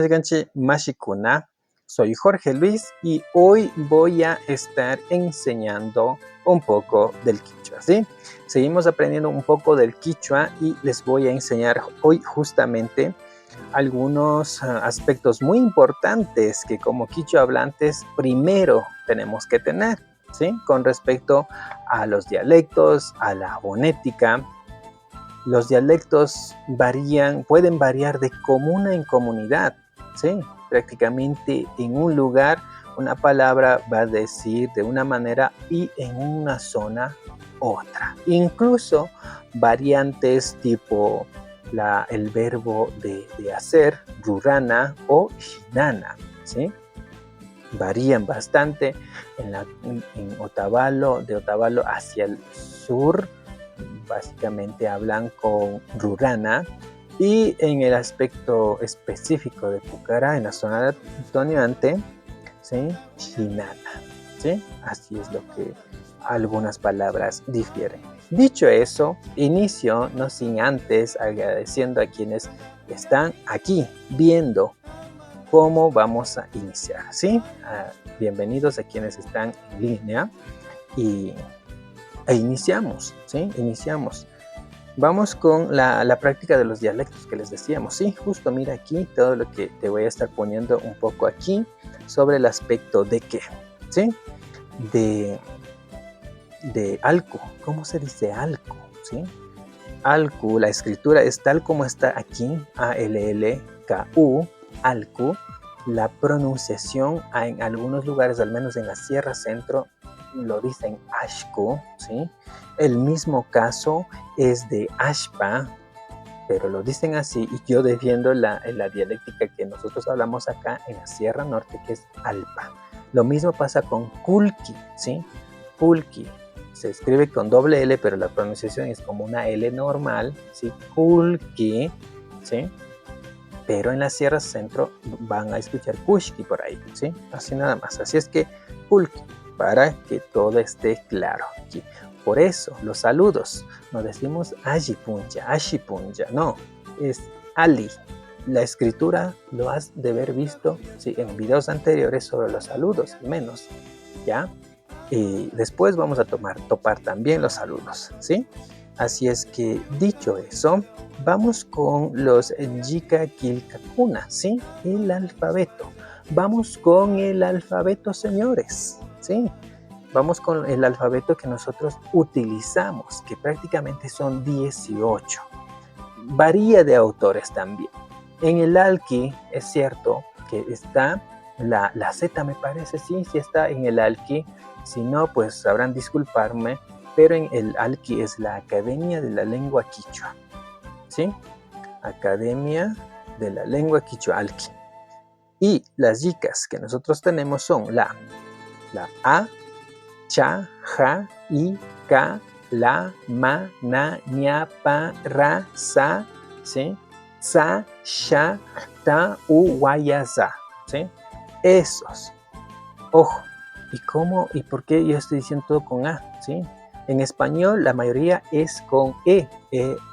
Ganchi Mashikuna. Soy Jorge Luis y hoy voy a estar enseñando un poco del quichua, ¿sí? Seguimos aprendiendo un poco del quichua y les voy a enseñar hoy justamente algunos aspectos muy importantes que como quichua hablantes primero tenemos que tener, ¿sí? Con respecto a los dialectos, a la fonética. Los dialectos pueden variar de comuna en comunidad, ¿sí? Prácticamente en un lugar una palabra va a decir de una manera y en una zona otra. Incluso variantes tipo el verbo de hacer, rurana o shinana, ¿sí? Varían bastante en Otavalo, de Otavalo hacia el sur. Básicamente hablan con rurana y en el aspecto específico de Pucará, en la zona de Toniante, ¿sí? Shinana, ¿sí? Así es lo que algunas palabras difieren. Dicho eso, inicio no sin antes agradeciendo a quienes están aquí viendo cómo vamos a iniciar, ¿sí? Bienvenidos a quienes están en línea e iniciamos, ¿sí? Iniciamos. Vamos con la práctica de los dialectos que les decíamos, ¿sí? Justo mira aquí todo lo que te voy a estar poniendo un poco aquí sobre el aspecto de qué, ¿sí? De alku. ¿Cómo se dice alku? ¿Sí? Alku, la escritura es tal como está aquí, A-L-L-K-U, alku. La pronunciación en algunos lugares, al menos en la Sierra Centro, lo dicen ashku, ¿sí? El mismo caso es de ashpa, pero lo dicen así y yo defiendo la dialéctica que nosotros hablamos acá en la Sierra Norte, que es alpa. Lo mismo pasa con kulki, ¿sí? Kulki. Se escribe con doble L, pero la pronunciación es como una L normal, ¿sí? Kulki, ¿sí? Pero en la Sierra Centro van a escuchar kushki por ahí, ¿sí? Así nada más. Así es que kulki, para que todo esté claro aquí. Por eso, los saludos, no decimos ashipunja, no, es ali. La escritura lo has de haber visto, ¿sí? En videos anteriores sobre los saludos, menos, ¿ya? Y después vamos a topar también los saludos, ¿sí? Así es que, dicho eso, vamos con los Yika Kilkakuna, ¿sí? El alfabeto. Vamos con el alfabeto, señores, ¿sí? Vamos con el alfabeto que nosotros utilizamos, que prácticamente son 18. Varía de autores también. En el Alki es cierto que está la Z, me parece, sí está en el Alki. Si no, pues sabrán disculparme, pero en el Alki es la Academia de la Lengua Quichua, ¿sí? Academia de la Lengua Quichua, Alki. Y las yicas que nosotros tenemos son la A, Cha, Ja, I, Ka, La, Ma, Na, Ña, Pa, Ra, Sa, ¿sí? Sa, Sha, Ta, U, Waya, Za, ¿sí? Esos. Ojo. ¿Y por qué yo estoy diciendo todo con A? ¿Sí? En español la mayoría es con E.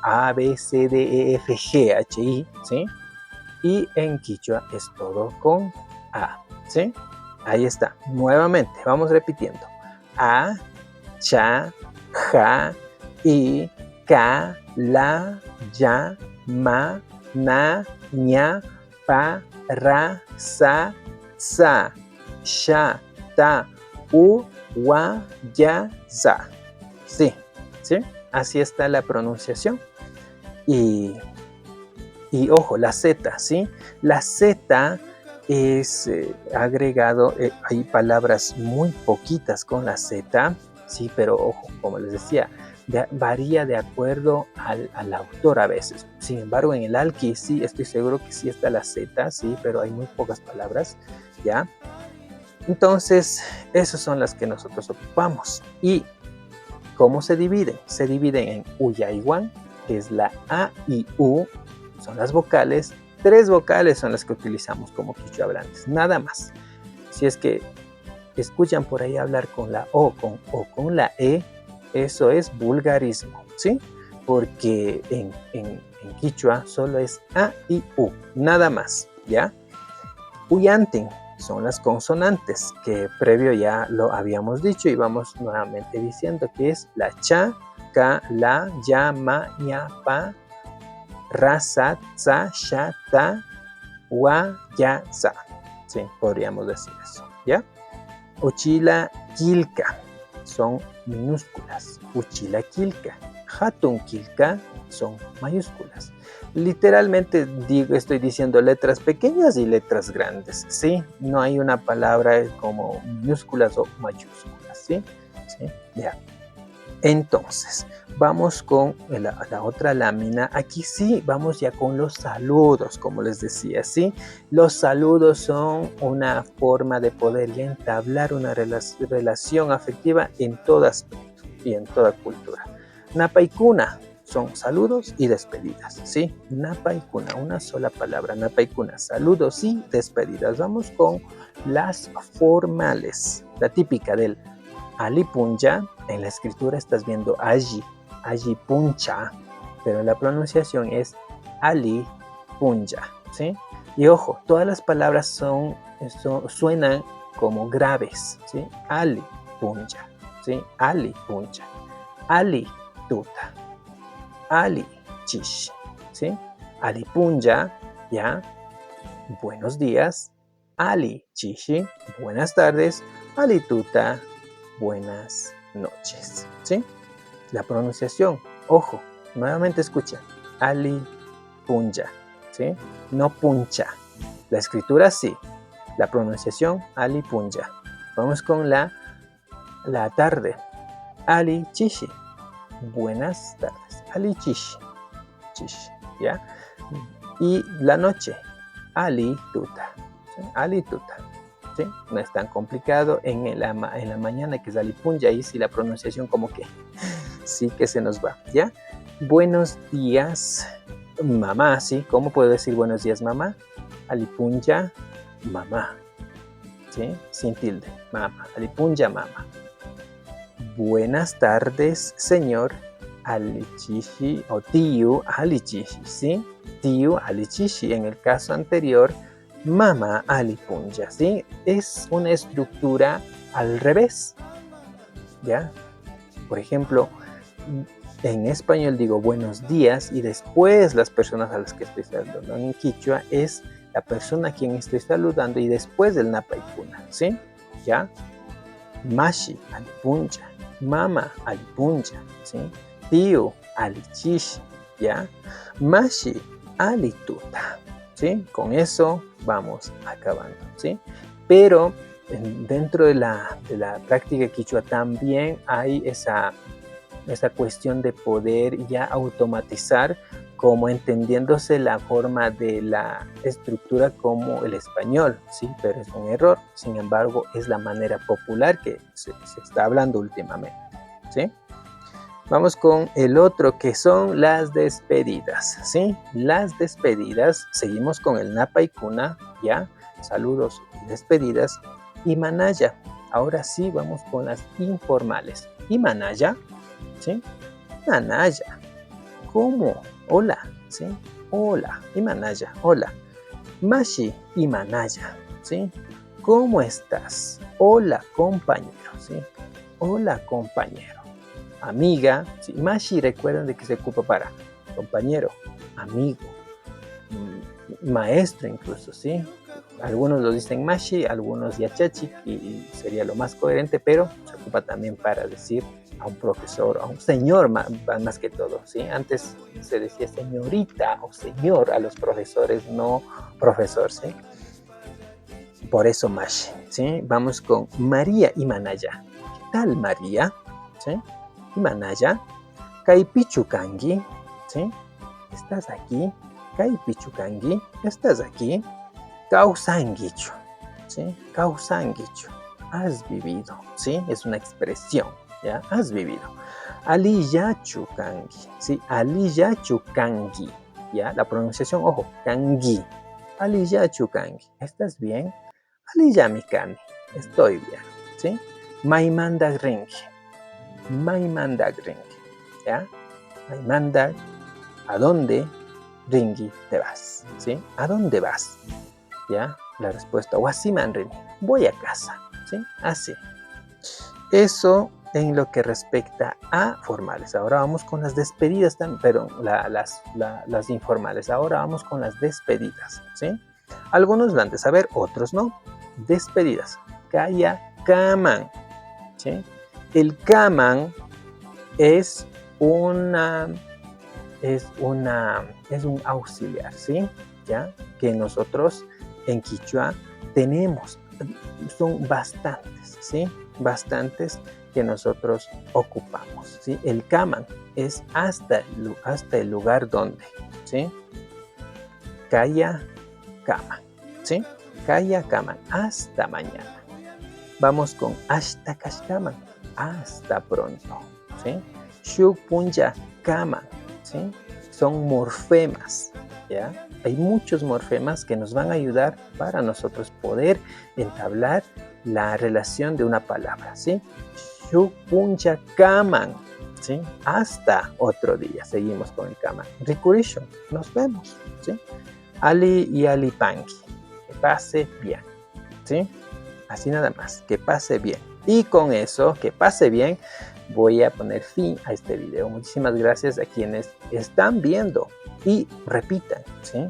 A, B, C, D, E, F, G, H, I, ¿sí? Y en quichua es todo con A, ¿sí? Ahí está. Nuevamente, vamos repitiendo. A, Cha, Ja, I, Ka, La, Ya, Ma, Na, Ña, Pa, Ra, Sa, Sha, Ta, U, Wa, Ya, Za. Sí, ¿sí? Así está la pronunciación. Y ojo, la Z, ¿sí? La Z es agregado, hay palabras muy poquitas con la Z, ¿sí? Pero ojo, como les decía, varía de acuerdo al autor a veces. Sin embargo, en el Alki sí, estoy seguro que sí está la Z, ¿sí? Pero hay muy pocas palabras, ¿ya? Entonces, esas son las que nosotros ocupamos. ¿Y cómo se dividen? Se dividen en Uyaiwan, que es la A y U, son las vocales. 3 vocales son las que utilizamos como quichua hablantes, nada más. Si es que escuchan por ahí hablar con la O con la E, eso es vulgarismo, ¿sí? Porque en quichua solo es A y U, nada más, ¿ya? Uyantin son las consonantes que previo ya lo habíamos dicho y vamos nuevamente diciendo que es la cha, ka, la, ya, ma, ña, pa, ra, sa, tsa, sha, ta, wa, ya, sa. Sí, podríamos decir eso, ¿ya? Uchila, kilka son minúsculas. Uchila, kilka. Hatun, kilka son mayúsculas. Literalmente estoy diciendo letras pequeñas y letras grandes, ¿sí? No hay una palabra como minúsculas o mayúsculas, ¿sí? ¿Sí? Ya. Entonces, vamos con la otra lámina. Aquí sí, vamos ya con los saludos, como les decía, ¿sí? Los saludos son una forma de poder ya entablar una relación afectiva en todo aspecto y en toda cultura. Napa y cuna son saludos y despedidas, ¿sí? Napa y cuna, una sola palabra. Napa y cuna, saludos y despedidas. Vamos con las formales. La típica del Ali Punja, en la escritura estás viendo Allí Puncha, pero en la pronunciación es Ali Punja, ¿sí? Y ojo, todas las palabras suenan como graves, ¿sí? Ali Punja, ¿sí? Ali Punja, Ali Tuta, Ali Chish, ¿sí? Ali Punja, ya, buenos días. Ali Chishi, buenas tardes. Ali Tuta, buenas noches, ¿sí? La pronunciación, ojo, nuevamente escucha, Ali Punja, ¿sí? No puncha. La escritura sí, la pronunciación Ali Punja. Vamos con la tarde, Ali Chishi, buenas tardes, Ali Chishi, Chishi, ¿ya? Y la noche, Ali Tuta, ¿sí? Ali Tuta. ¿Sí? No es tan complicado. En la mañana, que es Alipunja, ahí sí la pronunciación como que sí que se nos va, ¿ya? Buenos días, mamá, ¿sí? ¿Cómo puedo decir buenos días, mamá? Alipunja, mamá, ¿sí? Sin tilde, mamá, Alipunja, mamá. Buenas tardes, señor, Alichishi o tío, Alichishi, ¿sí? Tío, Alichishi, en el caso anterior, Mama Alipunja, ¿sí? Es una estructura al revés, ¿ya? Por ejemplo, en español digo buenos días y después las personas a las que estoy saludando. En quichua es la persona a quien estoy saludando y después del napa y cuna, ¿sí? ¿Ya? Mashi Alipunja, Mama Alipunja, ¿sí? Tío Alichishi, ¿ya? Mashi Alituta, ¿sí? Con eso vamos acabando, ¿sí? Pero dentro de la práctica quichua también hay esa cuestión de poder ya automatizar, como entendiéndose la forma de la estructura como el español, ¿sí? Pero es un error. Sin embargo, es la manera popular que se está hablando últimamente, ¿sí? Vamos con el otro, que son las despedidas, ¿sí? Las despedidas, seguimos con el napa y cuna, ¿ya? Saludos y despedidas. Y manaya, ahora sí vamos con las informales. Y manaya, ¿sí? Manaya, ¿cómo? Hola, ¿sí? Hola, y manaya, hola. Mashi y manaya, ¿sí? ¿Cómo estás? Hola, compañero, ¿sí? Hola, compañero. Amiga, ¿sí? Mashi, recuerden de que se ocupa para compañero, amigo, maestro incluso, ¿sí? Algunos lo dicen Mashi, algunos Yachachi, y sería lo más coherente, pero se ocupa también para decir a un profesor, a un señor más que todo, ¿sí? Antes se decía señorita o señor a los profesores, no profesor, ¿sí? Por eso Mashi, ¿sí? Vamos con María y Manaya. ¿Qué tal, María? ¿Sí? Manaya, Kaipichukangi, ¿sí? ¿Estás aquí? Kaipichukangi, ¿estás aquí? Kausangichu, ¿sí? Kausangichu, has vivido, ¿sí? Es una expresión, ¿ya? Has vivido. Aliyachukangi, ¿sí? Aliyachukangi, ¿ya? La pronunciación, ojo, kangi. Aliyachukangi, ¿estás bien? Aliyamikani, estoy bien, ¿sí? Maimanda ringi. Maimandag Ringi, ¿ya? Maimandag, ¿a dónde? Ringi, te vas, ¿sí? ¿A dónde vas? ¿Ya? la respuesta. Wasiman rini. Voy a casa. ¿Sí? Así. Eso en lo que respecta a formales. Ahora vamos con las despedidas también, pero las informales. Ahora vamos con las despedidas, ¿sí? Algunos van a saber, otros no. Despedidas. Kaya kaman, ¿sí? El kaman es un auxiliar, ¿sí? ¿Ya? Que nosotros en Quichua tenemos. Son bastantes, ¿sí? Bastantes que nosotros ocupamos, ¿sí? El kaman es hasta el lugar donde, ¿sí? Kaya kaman, ¿sí? Kaya kaman, hasta mañana. Vamos con hasta kashkaman, hasta pronto, ¿sí? Shuk punja kaman, ¿sí? Son morfemas, ¿ya? Hay muchos morfemas que nos van a ayudar para nosotros poder entablar la relación de una palabra, ¿sí? Shuk punja kaman, ¿sí? Hasta otro día. Seguimos con el kaman. Rikurisho, nos vemos, ¿sí? Ali y Ali panki, que pase bien, ¿sí? Así nada más, que pase bien. Y con eso, que pase bien, voy a poner fin a este video. Muchísimas gracias a quienes están viendo y repitan, ¿sí?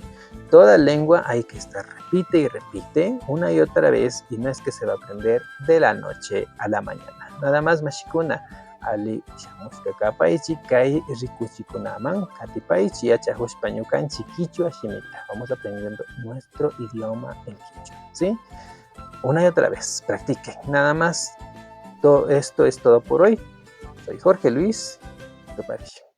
Toda lengua hay que estar repite y repite una y otra vez, y no es que se va a aprender de la noche a la mañana. Nada más, mashikuna. Ali shamuskakapaichi kai rikuchikunaman katipaichi achahushpañukanchi quichua shimita. Vamos aprendiendo nuestro idioma en quichua, ¿sí? Una y otra vez, practiquen. Nada más, esto es todo por hoy. Soy Jorge Luis, te pareció.